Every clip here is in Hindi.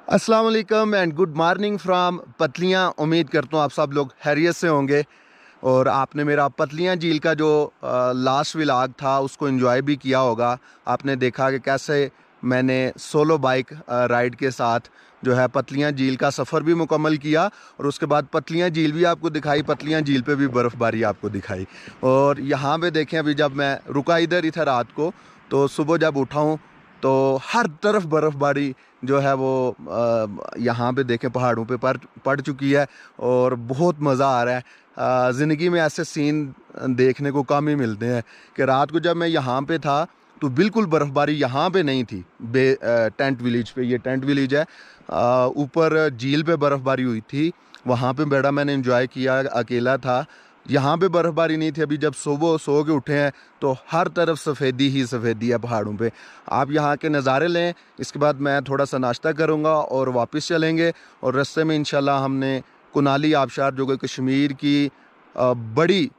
अस्सलाम वालेकुम एंड गुड मॉर्निंग फ्रॉम पतलियाँ। उम्मीद करता हूँ आप सब लोग खैरियत से होंगे और आपने मेरा पतलियाँ झील का जो लास्ट व्लॉग था उसको एंजॉय भी किया होगा। आपने देखा कि कैसे मैंने सोलो बाइक राइड के साथ जो है पतलियाँ झील का सफ़र भी मुकम्मल किया और उसके बाद पतलियाँ झील भी आपको दिखाई, पतलियाँ झील पे भी बर्फ़बारी आपको दिखाई। और यहाँ पे देखें, अभी जब मैं रुका इधर ही था रात को, तो सुबह जब उठा हूँ तो हर तरफ बर्फ़बारी जो है वो यहाँ पे देखें पहाड़ों पे पड़ चुकी है और बहुत मज़ा आ रहा है। ज़िंदगी में ऐसे सीन देखने को कम ही मिलते हैं कि रात को जब मैं यहाँ पे था तो बिल्कुल बर्फ़बारी यहाँ पे नहीं थी। टेंट विलेज पे, ये टेंट विलेज है, ऊपर झील पे बर्फ़बारी हुई थी। वहाँ पे बड़ा मैंने एंजॉय किया, अकेला था। यहाँ पे बर्फ़बारी नहीं थी। अभी जब सुबह सो के उठे हैं तो हर तरफ सफ़ेदी ही सफ़ेदी है पहाड़ों पे। आप यहाँ के नज़ारे लें। इसके बाद मैं थोड़ा सा नाश्ता करूँगा और वापस चलेंगे और रास्ते में इंशाल्लाह हमने कुनाली आबशार, जो कि कश्मीर की बड़ी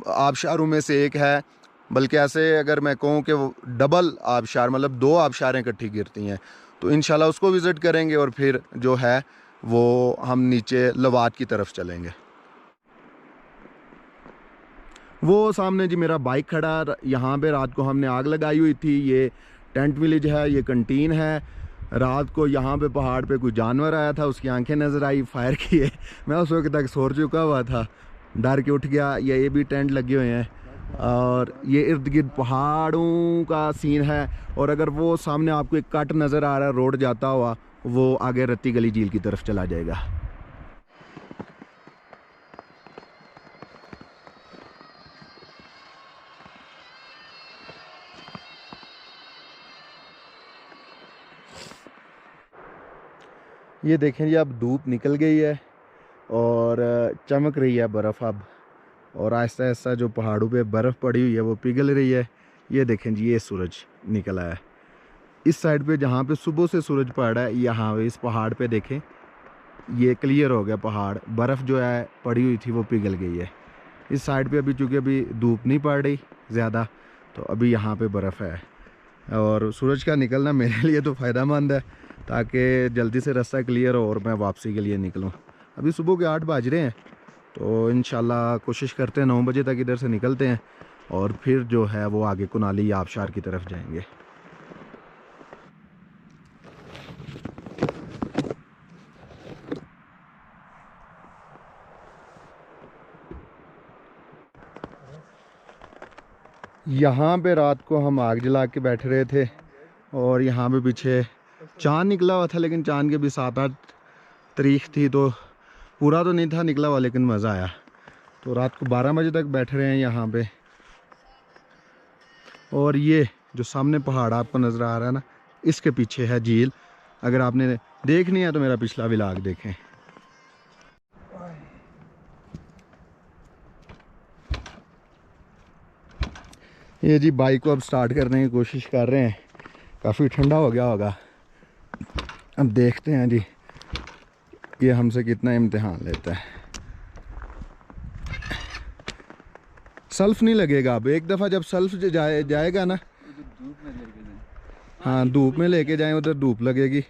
आबशारों में से एक है, बल्कि ऐसे अगर मैं कहूँ कि वो डबल आबशार, मतलब दो आबशारें इकट्ठी गिरती हैं, तो इंशाल्लाह उसको विज़िट करेंगे और फिर जो है वो हम नीचे लवात की तरफ चलेंगे। वो सामने जी मेरा बाइक खड़ा, यहाँ पे रात को हमने आग लगाई हुई थी। ये टेंट विलेज है, ये कंटीन है। रात को यहाँ पे पहाड़ पे कोई जानवर आया था, उसकी आंखें नज़र आई, फायर किए। मैं उस वक्त तक सो चुका हुआ था, डर के उठ गया। ये भी टेंट लगे हुए हैं और ये इर्द गिर्द पहाड़ों का सीन है। और अगर वो सामने आपको एक कट नज़र आ रहा है रोड जाता हुआ, वो आगे रत्ती गली झील की तरफ चला जाएगा। ये देखें जी, अब धूप निकल गई है और चमक रही है बर्फ़ अब, और आहिस्ता आहिस्ता जो पहाड़ों पे बर्फ़ पड़ी हुई है वो पिघल रही है। ये देखें जी, ये सूरज निकल आया है इस साइड पे, जहाँ पे सुबह से सूरज पड़ रहा है। यहाँ इस पहाड़ पे देखें, ये क्लियर हो गया पहाड़, बर्फ़ जो है पड़ी हुई थी वो पिघल गई है। इस साइड पे अभी चूँकि अभी धूप नहीं पड़ रही ज़्यादा, तो अभी यहाँ पे बर्फ़ है। और सूरज का निकलना मेरे लिए तो फ़ायदेमंद है, ताकि जल्दी से रास्ता क्लियर हो और मैं वापसी के लिए निकलूँ। अभी सुबह के 8 बज रहे हैं, तो इंशाल्लाह कोशिश करते हैं 9 बजे तक इधर से निकलते हैं और फिर जो है वो आगे कुनाली आबशार की तरफ जाएंगे। यहाँ पे रात को हम आग जला के बैठे रहे थे और यहाँ पे पीछे चाँद निकला हुआ था, लेकिन चाँद के भी 7-8 तारीख थी, तो पूरा तो नहीं था निकला हुआ, लेकिन मज़ा आया। तो रात को 12 बजे तक बैठ रहे हैं यहाँ पे। और ये जो सामने पहाड़ आपको नज़र आ रहा है ना, इसके पीछे है झील। अगर आपने देखनी है तो मेरा पिछला व्लॉग देखें। ये जी बाइक को अब स्टार्ट करने की कोशिश कर रहे हैं, काफ़ी ठंडा हो गया होगा। अब देखते हैं जी ये हमसे कितना इम्तिहान लेता है। सेल्फ नहीं लगेगा अब, एक दफ़ा जब सेल्फ जाएगा ना, हाँ धूप में लेके जाएं, उधर धूप लगेगी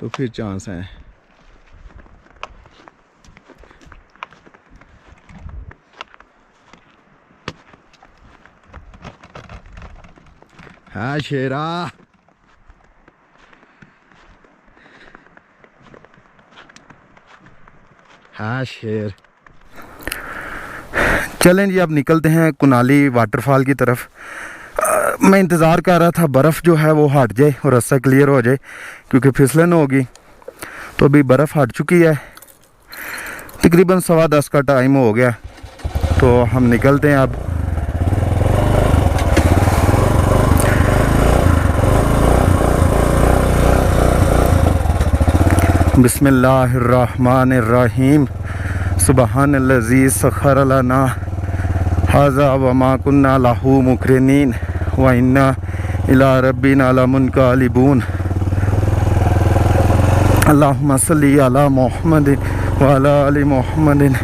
तो फिर चांस है। हाँ शेरा, हाँ शेर। चलें जी, अब निकलते हैं कुनाली वाटरफॉल की तरफ। मैं इंतज़ार कर रहा था बर्फ़ जो है वो हट जाए और रास्ता क्लियर हो जाए, क्योंकि फिसलन होगी। तो अभी बर्फ़ हट चुकी है, तकरीबन 10:15 का टाइम हो गया, तो हम निकलते हैं अब। बिस्मिल्लाहिर्रहमानिर्रहीम। सुबहानल्लज़ी सख़्खर लना हाज़ा व मा कुन्ना लहू मुक़रिनीन व इन्ना इला रब्बिना लमुनक़लिबून। अल्लाहुम्मा सल्लि अला मुहम्मदिन व अला आलि मुहम्मदिन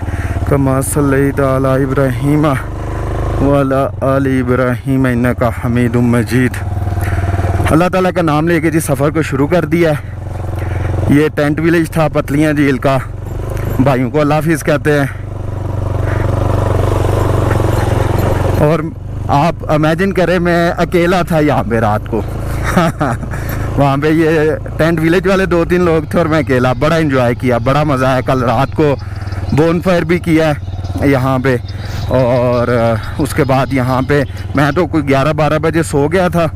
कमा सल्लैता अला इब्राहीम व अला आलि इब्राहीम इन्नका हमीदुम मजीद। अल्लाह ताला का नाम लेके जी सफ़र को शुरू कर दिया है। ये टेंट विलेज था पतलियाँ झील का। भाइयों को अल्लाह हाफिज़ कहते हैं। और आप इमेजिन करें मैं अकेला था यहाँ पे रात को वहाँ पे ये टेंट विलेज वाले 2-3 लोग थे और मैं अकेला। बड़ा एंजॉय किया, बड़ा मज़ा आया। कल रात को बोनफायर भी किया है यहाँ पे। और उसके बाद यहाँ पे मैं तो कोई 11-12 बजे सो गया था।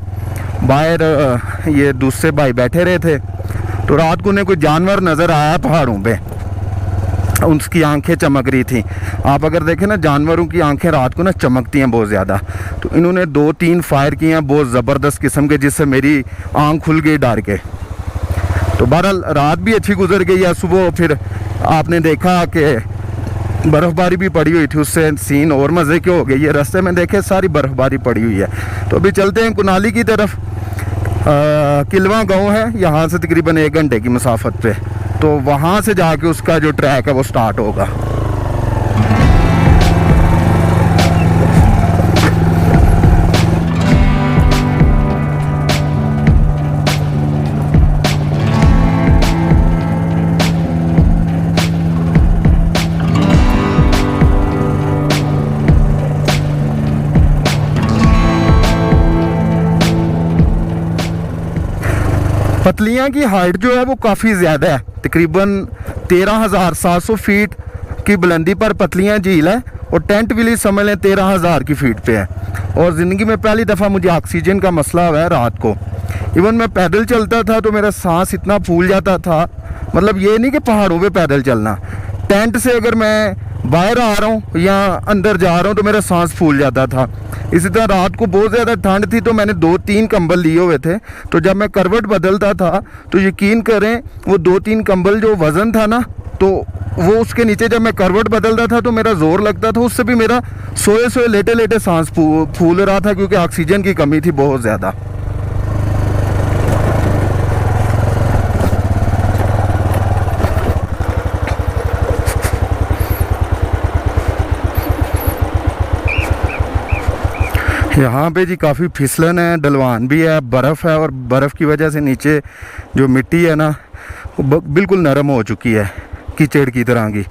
बाहर ये दूसरे भाई बैठे रहे थे, तो रात को उन्हें कोई जानवर नज़र आया पहाड़ों पे। उसकी आंखें चमक रही थी। आप अगर देखें ना, जानवरों की आंखें रात को ना चमकती हैं बहुत ज़्यादा। तो इन्होंने 2-3 फायर किए हैं बहुत ज़बरदस्त किस्म के, जिससे मेरी आंख खुल गई डर के। तो बहरहाल रात भी अच्छी गुजर गई है। सुबह फिर आपने देखा कि बर्फ़बारी भी पड़ी हुई थी, उससे सीन और मज़े के हो गए। ये रास्ते में देखे सारी बर्फ़बारी पड़ी हुई है। तो अभी चलते हैं कुनाली की तरफ। किलवा गांव है यहाँ से तकरीबन 1 घंटे की मुसाफत पे। तो वहाँ से जाके उसका जो ट्रैक है वो स्टार्ट होगा। पतलियाँ की हाइट जो है वो काफ़ी ज़्यादा है, तकरीबन 13,700 फीट की बुलंदी पर पतलियाँ झील है। और टेंट विलेज समझ लें 13,000 की फीट पे है। और ज़िंदगी में पहली दफ़ा मुझे ऑक्सीजन का मसला हुआ है रात को। इवन मैं पैदल चलता था तो मेरा सांस इतना फूल जाता था। मतलब ये नहीं कि पहाड़ों पे पैदल चलना, टेंट से अगर मैं बाहर आ रहा हूँ या अंदर जा रहा हूँ तो मेरा सांस फूल जाता था। इसी तरह रात को बहुत ज़्यादा ठंड थी तो मैंने 2-3 कंबल लिए हुए थे। तो जब मैं करवट बदलता था तो यकीन करें वो 2-3 कंबल जो वज़न था ना, तो वो उसके नीचे जब मैं करवट बदलता था तो मेरा ज़ोर लगता था। उससे भी मेरा सोए सोए लेटे लेटे सांस फूल रहा था, क्योंकि ऑक्सीजन की कमी थी बहुत ज़्यादा। यहाँ पे जी काफ़ी फिसलन है, ढलवान भी है, बर्फ़ है। और बर्फ़ की वजह से नीचे जो मिट्टी है ना वो बिल्कुल नरम हो चुकी है, कीचड़ की तरह की।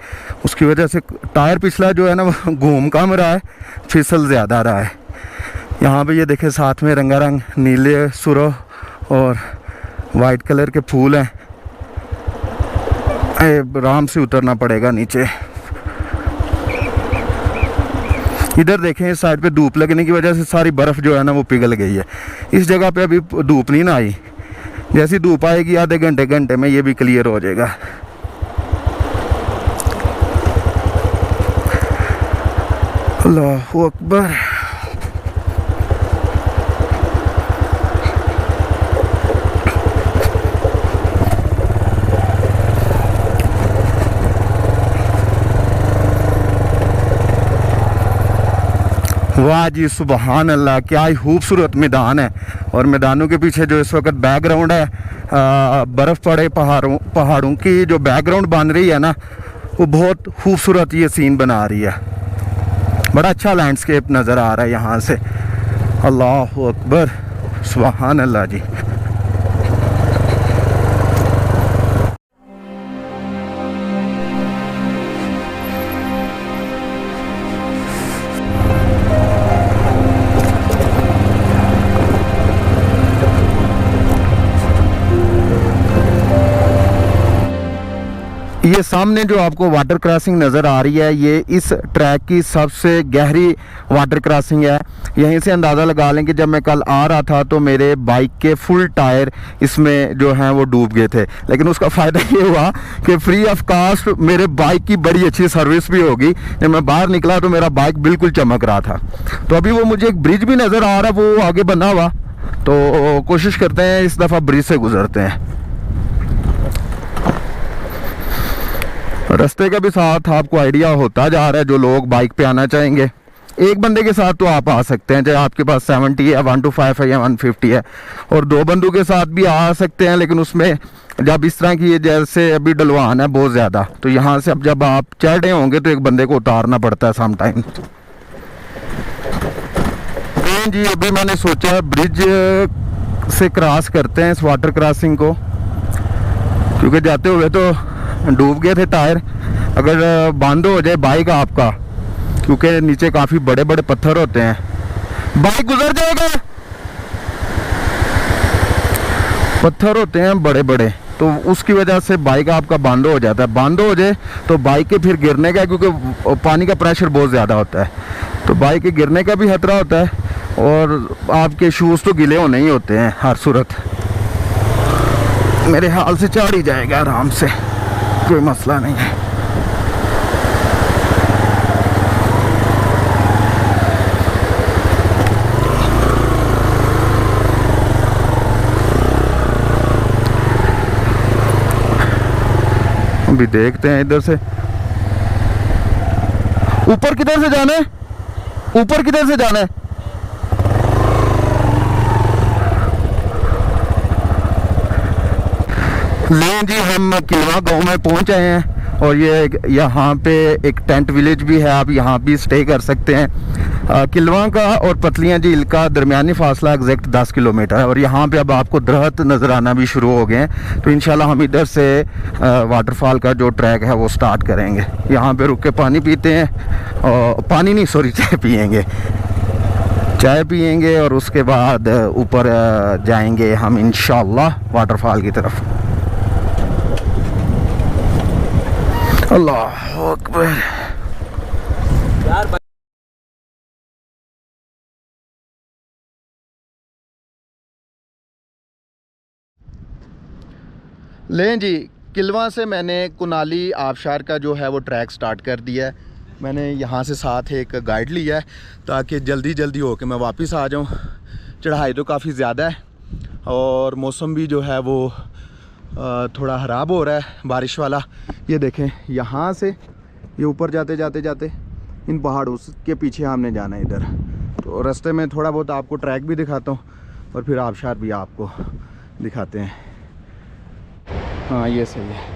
उसकी वजह से टायर पिछला जो है ना वो घूम कम रहा है, फिसल ज़्यादा रहा है। यहाँ पे ये देखे साथ में रंगारंग नीले सुरख और वाइट कलर के फूल हैं। आराम से उतरना पड़ेगा नीचे। इधर देखें इस साइड पे धूप लगने की वजह से सारी बर्फ़ जो है ना वो पिघल गई है। इस जगह पे अभी धूप नहीं ना आई। जैसी धूप आएगी आधे घंटे में ये भी क्लियर हो जाएगा। अल्लाहु अकबर। वाह जी सुबहान अल्लाह, क्या ही खूबसूरत मैदान है। और मैदानों के पीछे जो इस वक्त बैकग्राउंड है, बर्फ़ पड़े पहाड़ों की जो बैकग्राउंड बन रही है ना, वो बहुत खूबसूरत ये सीन बना रही है। बड़ा अच्छा लैंडस्केप नज़र आ रहा है यहाँ से। अल्लाहु अकबर, सुबहान अल्लाह जी। ये सामने जो आपको वाटर क्रॉसिंग नज़र आ रही है, ये इस ट्रैक की सबसे गहरी वाटर क्रॉसिंग है। यहीं से अंदाज़ा लगा लें कि जब मैं कल आ रहा था तो मेरे बाइक के फुल टायर इसमें जो हैं वो डूब गए थे। लेकिन उसका फ़ायदा ये हुआ कि फ्री ऑफ कास्ट मेरे बाइक की बड़ी अच्छी सर्विस भी होगी। जब मैं बाहर निकला तो मेरा बाइक बिल्कुल चमक रहा था। तो अभी वो मुझे एक ब्रिज भी नज़र आ रहा है, वो आगे बना हुआ। तो कोशिश करते हैं इस दफ़ा ब्रिज से गुज़रते हैं। रास्ते का भी साथ आपको आइडिया होता जा रहा है। जो लोग बाइक पे आना चाहेंगे, एक बंदे के साथ तो आप आ सकते हैं, चाहे आपके पास 70 है, 125 है या 150 है। और 2 बंदों के साथ भी आ सकते हैं। लेकिन उसमें जब इस तरह की जैसे अभी ढलवान है बहुत ज़्यादा, तो यहाँ से अब जब आप चढ़ रहे होंगे तो एक बंदे को उतारना पड़ता है सम टाइम। जी अभी मैंने सोचा ब्रिज से क्रॉस करते हैं इस वाटर क्रॉसिंग को, क्योंकि जाते हुए तो डूब गए थे टायर। अगर बंद हो जाए बाइक आपका, क्योंकि नीचे काफ़ी बड़े बड़े पत्थर होते हैं, बाइक गुजर जाएगा। पत्थर होते हैं बड़े बड़े, तो उसकी वजह से बाइक आपका बंद हो जाता है। बंद हो जाए तो बाइक के फिर गिरने का, क्योंकि पानी का प्रेशर बहुत ज़्यादा होता है, तो बाइक के गिरने का भी खतरा होता है। और आपके शूज़ तो गीले होने ही होते हैं हर सूरत। मेरे हाल से चढ़ ही जाएगा आराम से, कोई मसला नहीं है। अभी देखते हैं इधर से ऊपर किधर से जाना है, ऊपर किधर से जाना है। ले जी, हम किलवा गांव में पहुंच आए हैं और ये यहाँ पे एक टेंट विलेज भी है, आप यहाँ भी स्टे कर सकते हैं। किलवा का और पतलियां झील का दरमियानी फासला एग्जैक्ट 10 किलोमीटर है। और यहाँ पे अब आपको दरख्त नज़र आना भी शुरू हो गए हैं, तो इंशाल्लाह हम इधर से वाटरफॉल का जो ट्रैक है वो स्टार्ट करेंगे। यहाँ पे रुक के पानी पीते हैं, और पानी नहीं सॉरी चाय पियेंगे, चाय पियेंगे और उसके बाद ऊपर जाएंगे हम इंशाल्लाह वाटरफॉल की तरफ। अल्लाह अकबर। लें जी, किलवा से मैंने कुनाली आबशार का जो है वो ट्रैक स्टार्ट कर दिया है। मैंने यहाँ से साथ एक गाइड लिया है ताकि जल्दी जल्दी हो के मैं वापस आ जाऊँ। चढ़ाई तो काफ़ी ज़्यादा है और मौसम भी जो है वो थोड़ा ख़राब हो रहा है, बारिश वाला। ये देखें, यहाँ से ये ऊपर जाते जाते जाते इन पहाड़ों के पीछे हमने जाना है इधर। तो रास्ते में थोड़ा बहुत आपको ट्रैक भी दिखाता हूँ और फिर आबशार भी आपको दिखाते हैं। हाँ ये सही है।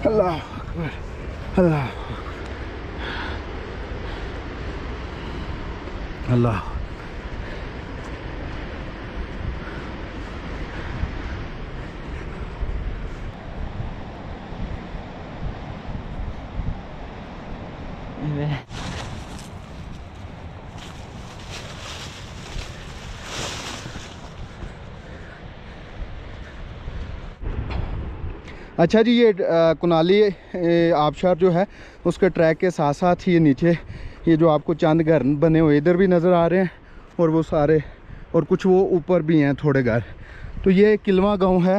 अल्लाह अकबर, अल्लाह अल्लाह। अच्छा जी, ये कुनाली आबशार जो है उसके ट्रैक के साथ साथ ही ये नीचे ये जो आपको चंद घर बने हुए इधर भी नज़र आ रहे हैं, और वो सारे और कुछ वो ऊपर भी हैं थोड़े घर। तो ये किलवा गांव है।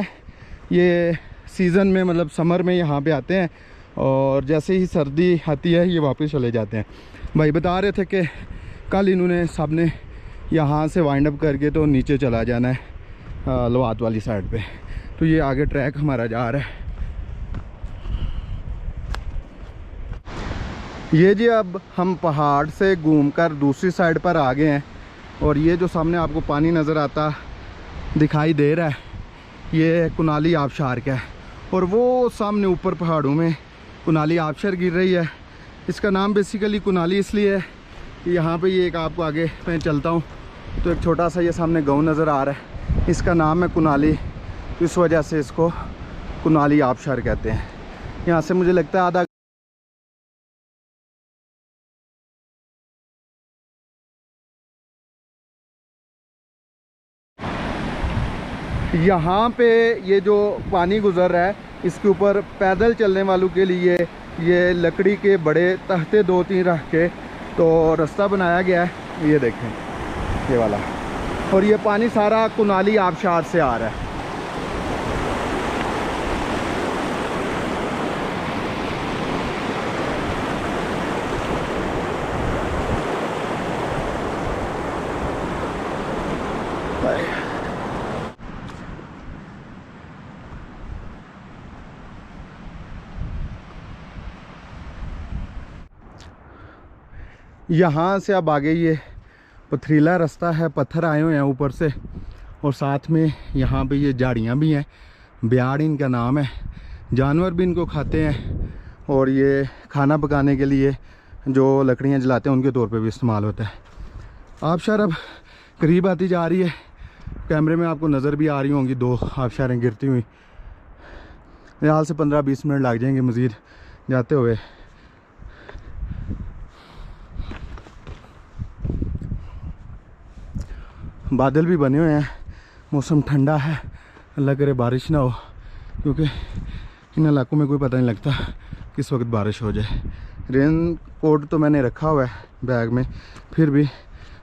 ये सीज़न में मतलब समर में यहाँ पे आते हैं और जैसे ही सर्दी आती है ये वापस चले जाते हैं। भाई बता रहे थे कि कल इन्होंने सब ने यहाँ से वाइंड अप करके तो नीचे चला जाना है लवात वाली साइड पे। तो ये आगे ट्रैक हमारा जा रहा है। ये जी, अब हम पहाड़ से घूमकर दूसरी साइड पर आ गए हैं और ये जो सामने आपको पानी नज़र आता दिखाई दे रहा है ये कुनाली आबशार का है। और वो सामने ऊपर पहाड़ों में कुनाली आबशार गिर रही है। इसका नाम बेसिकली कुनाली इसलिए है कि यहाँ पे ये एक आपको आगे मैं चलता हूँ तो एक छोटा सा ये सामने गांव नज़र आ रहा है, इसका नाम है कुनाली। तो इस वजह से इसको कुनाली आबशार कहते हैं। यहाँ से मुझे लगता है आधा यहाँ पे ये जो पानी गुज़र रहा है इसके ऊपर पैदल चलने वालों के लिए ये लकड़ी के बड़े तख्ते 2-3 रख के तो रास्ता बनाया गया है। ये देखें ये वाला, और ये पानी सारा कुनाली आबशार से आ रहा है। यहाँ से अब आगे ये पथरीला रास्ता है, पत्थर आए हुए हैं ऊपर से, और साथ में यहाँ पे ये झाड़ियाँ भी हैं। ब्याड़ इनका नाम है। जानवर भी इनको खाते हैं और ये खाना पकाने के लिए जो लकड़ियाँ जलाते हैं उनके तौर पे भी इस्तेमाल होता है। आबशार अब करीब आती जा रही है। कैमरे में आपको नज़र भी आ रही होंगी 2 आबशारें गिरती हुई। यहाँ से 15-20 मिनट लग जाएंगे मज़ीद जाते हुए। बादल भी बने हुए हैं, मौसम ठंडा है, अल्लाह करे बारिश ना हो, क्योंकि इन इलाकों में कोई पता नहीं लगता किस वक्त बारिश हो जाए। रेन कोट तो मैंने रखा हुआ है बैग में, फिर भी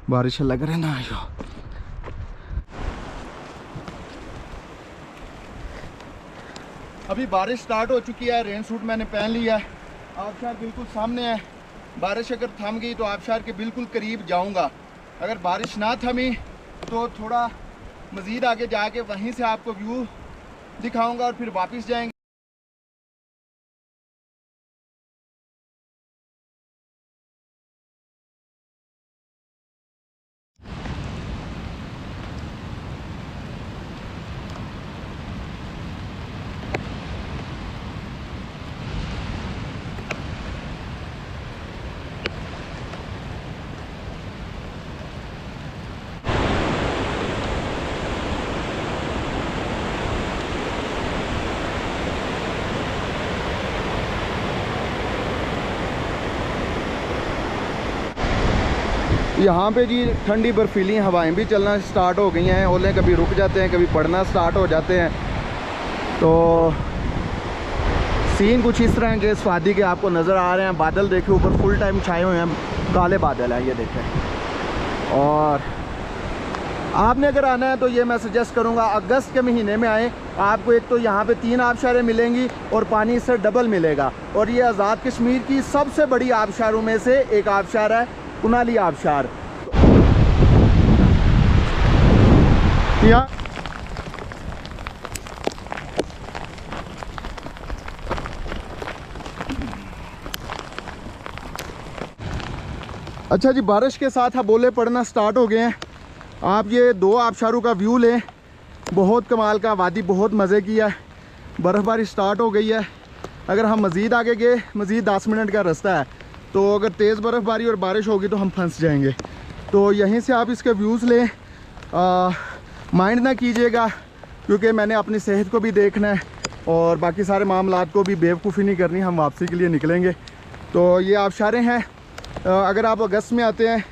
बारिश अल्लाह करे ना आई हो। अभी बारिश स्टार्ट हो चुकी है, रेन सूट मैंने पहन लिया है। आबशार बिल्कुल सामने है, बारिश अगर थम गई तो आबशार के बिल्कुल करीब जाऊंगा। अगर बारिश ना थमी तो थोड़ा मज़ीद आगे जाके वहीं से आपको व्यू दिखाऊंगा और फिर वापस जाएंगे। यहाँ पे जी ठंडी बर्फीली हवाएं भी चलना स्टार्ट हो गई हैं। ओले कभी रुक जाते हैं, कभी पड़ना स्टार्ट हो जाते हैं। तो सीन कुछ इस तरह के स्वादी के आपको नज़र आ रहे हैं। बादल देखे ऊपर फुल टाइम छाए हुए हैं, काले बादल हैं ये देखें। और आपने अगर आना है तो ये मैं सजेस्ट करूँगा अगस्त के महीने में आएँ। आपको एक तो यहाँ पे 3 आबशारें मिलेंगी और पानी इससे डबल मिलेगा। और ये आज़ाद कश्मीर की सबसे बड़ी आबशारों में से एक आबशार है, कुनाली आबशार। अच्छा जी, बारिश के साथ अब ओले पड़ना स्टार्ट हो गए हैं। आप ये 2 आबशारों का व्यू लें, बहुत कमाल का, वादी बहुत मज़े की है। बर्फ़बारी स्टार्ट हो गई है। अगर हम मज़ीद आगे गए, मज़ीद 10 मिनट का रास्ता है, तो अगर तेज़ बर्फ़बारी और बारिश होगी तो हम फंस जाएंगे। तो यहीं से आप इसके व्यूज़ लें, माइंड ना कीजिएगा, क्योंकि मैंने अपनी सेहत को भी देखना है और बाकी सारे मामलात को भी बेवकूफ़ी नहीं करनी। हम वापसी के लिए निकलेंगे। तो ये आबशारें हैं। अगर आप अगस्त में आते हैं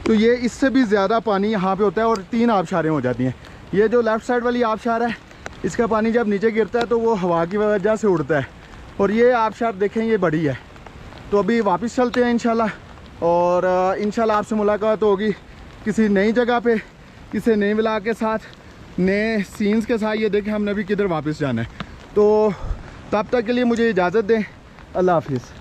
तो ये इससे भी ज़्यादा पानी यहाँ पे होता है और 3 आबशारें हो जाती हैं। ये जो लेफ़्ट साइड वाली आबशार है, इसका पानी जब नीचे गिरता है तो वो हवा की वजह से उड़ता है। और ये आबशार देखें, ये बड़ी है। तो अभी वापस चलते हैं इंशाल्लाह, और इंशाल्लाह आपसे मुलाकात होगी किसी नई जगह पे, किसी नए व्लॉग के साथ, नए सीन्स के साथ। ये देखें हमने अभी किधर वापस जाना है। तो तब तक के लिए मुझे इजाज़त दें। अल्लाह हाफिज़।